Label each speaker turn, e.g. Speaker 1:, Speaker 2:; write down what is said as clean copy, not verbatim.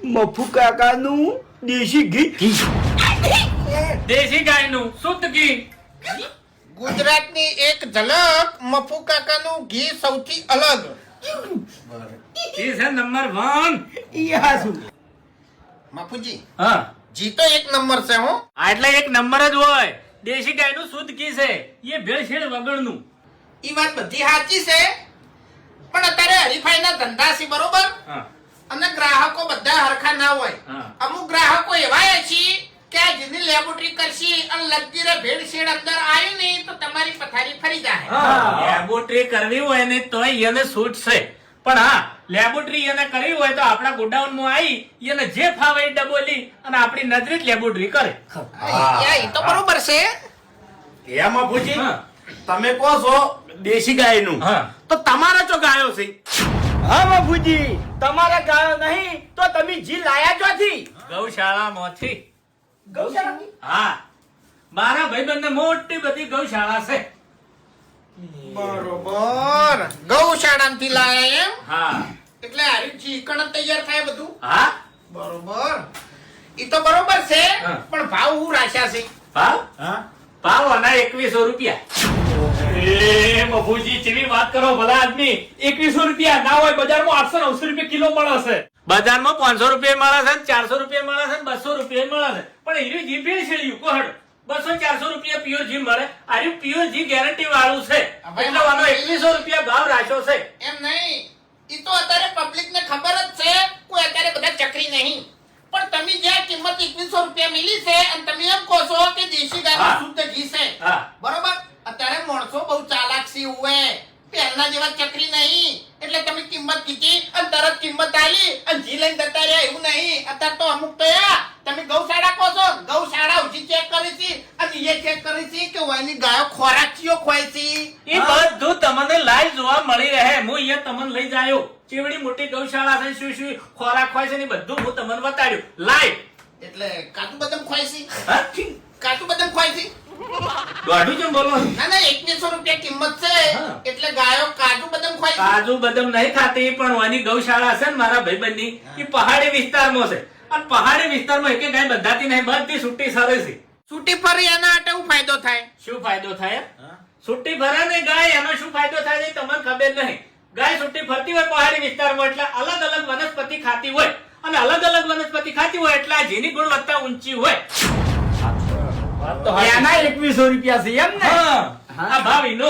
Speaker 1: મફુ કાકાનું દેશી ઘી.
Speaker 2: દેશી ગાયનું શુદ્ધ ઘી.
Speaker 3: ગુજરાતની એક ઝલક, મફુ કાકાનું ઘી સૌથી અલગ.
Speaker 2: ઘી છે નંબર 1.
Speaker 1: ઈ હાસુ.
Speaker 3: મફુજી,
Speaker 2: હા
Speaker 3: જી તો એક નંબર છે હો.
Speaker 2: આ એટલે એક નંબર જ હોય. દેશી ગાયનું શુદ્ધ ઘી છે. એ ભેળસેળ વગરનું.
Speaker 3: ઈ વાત બધી સાચી છે, પણ અત્યારે હરીફાઈના ધંધા છે બરોબર,
Speaker 2: હા
Speaker 3: અને ગ્રાહકો બધા હરખા ના હોય.
Speaker 2: હા.
Speaker 3: અમુક ગ્રાહકો એવા છે કે આ જેની લેબોરેટરી કરશી અને લગીરે ભેળસેળ અંદર આવી નહીં તો તમારી પથારી ફરી જાય.
Speaker 2: લેબોરેટરી કરવી હોય ને તોય એને છૂટ છે, પણ હા લેબોરેટરી એને કરવી હોય તો આપણા ગોડાઉન માં આવી એને જે ફાવે એ ડબોલી અને આપણી નજરે જ લેબોરેટરી કરે.
Speaker 3: એ તો બરોબર છે.
Speaker 4: એમ બાપુજી,
Speaker 2: હા.
Speaker 4: તમે કહો છો દેશી ગાયનું,
Speaker 2: હા.
Speaker 4: તો તમારા ચો ગાયો છે.
Speaker 1: હા બાપુજી, તમારા ગાયો નહીં તો તમે જી લાયા ચોથી?
Speaker 2: ગૌશાળામાંથી.
Speaker 1: ગૌશાળાની?
Speaker 2: હા મારા ભાઈબંધને મોટી બધી ગૌશાળા છે.
Speaker 3: બરોબર, ગૌશાળામાંથી લાયા એમ?
Speaker 2: હા
Speaker 3: એટલે હારી ચીકણ તૈયાર થાય બધું.
Speaker 2: હા
Speaker 3: બરોબર, ઈ તો બરોબર છે,
Speaker 2: હા.
Speaker 3: પણ ભાવ હું રાખ્યા છે.
Speaker 2: ભાવ
Speaker 4: હા?
Speaker 2: ભાવ આના 2100 રૂપિયા. એ બાપુજી કેવી વાત કરો ભલા આદમી. 2100 રૂપિયા ના હોય બજારમાં 800-900 રૂપિયા કિલો મળે છે. બજારમાં 500 રૂપિયા મળે છે, 400 રૂપિયા મળે છે, 200 રૂપિયા મળે છે. પણ એનું ઘી ભેળસેળ્યું કોહડ 200-400 રૂપિયા પ્યોર ઘી મળે. આર્યું પ્યોર ઘી ગેરંટી વાળું છે, એટલે આનો 2100 રૂપિયા ભાવ રાખ્યો છે.
Speaker 3: એમ નહીં, ઈ તો અત્યારે પબ્લિક ને ખબર જ છે, કોઈ અત્યારે બધા ચકરી નહીં. પણ તમે જ્યાં કિંમત 2100 રૂપિયા મિલી છે અને તમે એમ કહો છો કે દેશી ગાયનું
Speaker 2: હા.
Speaker 3: શુદ્ધ ઘી છે,
Speaker 2: હા.
Speaker 3: બરોબર. અત્યારે માણસો બહુ ચાલાક છે હોય, પહેલા જેવા ચકરી નહીં. એટલે તમે કિંમત કીધી અને તરત કિંમત આલી અને જી લઈને જતા રહ્યા એવું નહીં. અત્યારે તો અમુક તો તમે ગૌશાળા કહો છો, ગૌશાળા ઉજી ચેક કરી છે અને એ ચેક કરી છે કે ઓયની ગાયો ખોરાક ચિયો ખવાય છે.
Speaker 2: એ બધું તમને લાઈવ જોવા મળી રહે. હું અહીંયા તમને લઈ જાયો. ચેવડી મોટી ગૌશાળા છે, શું શું ખોરાક હોય છે ને બધું હું તમને બતાડ્યું લાઈવ.
Speaker 3: એટલે કાજુ બદામ ખવાય છે,
Speaker 2: હા?
Speaker 3: કાજુ બદામ ખવાય છે.
Speaker 2: દોઢું કેમ બોલો?
Speaker 3: ના ના, 2100 રૂપિયા કિંમત છે,
Speaker 2: હા.
Speaker 3: એટલે ગાયો કાજુ બદામ ખવાય છે.
Speaker 2: કાજુ બદામ નહીં ખાતી, પણ વાની ગૌશાળા છે ને મારા ભાઈબંધની, એ પહાડી વિસ્તારમાં છે. અને પહાડી વિસ્તારમાં એક ગાય બંધાતી નહીં, બધી છૂટી સરે છે.
Speaker 3: છૂટી ફરી એના માટે શું ફાયદો થાય?
Speaker 2: શું ફાયદો થાય? છૂટી ફરે ને ગાય, એનો શું ફાયદો થાય છે તમને ખબર નહીં. ગાય છૂટી ફરતી હોય પહાડી વિસ્તારમાં એટલે અલગ અલગ વનસ્પતિ ખાતી હોય, અને અલગ અલગ વનસ્પતિ ખાતી હોય એટલે આ ઘીની ગુણવત્તા ઊંચી હોય.
Speaker 1: એના 2100 રૂપિયા છે એમ ને?
Speaker 2: હા, આ ભાવ ઈનો.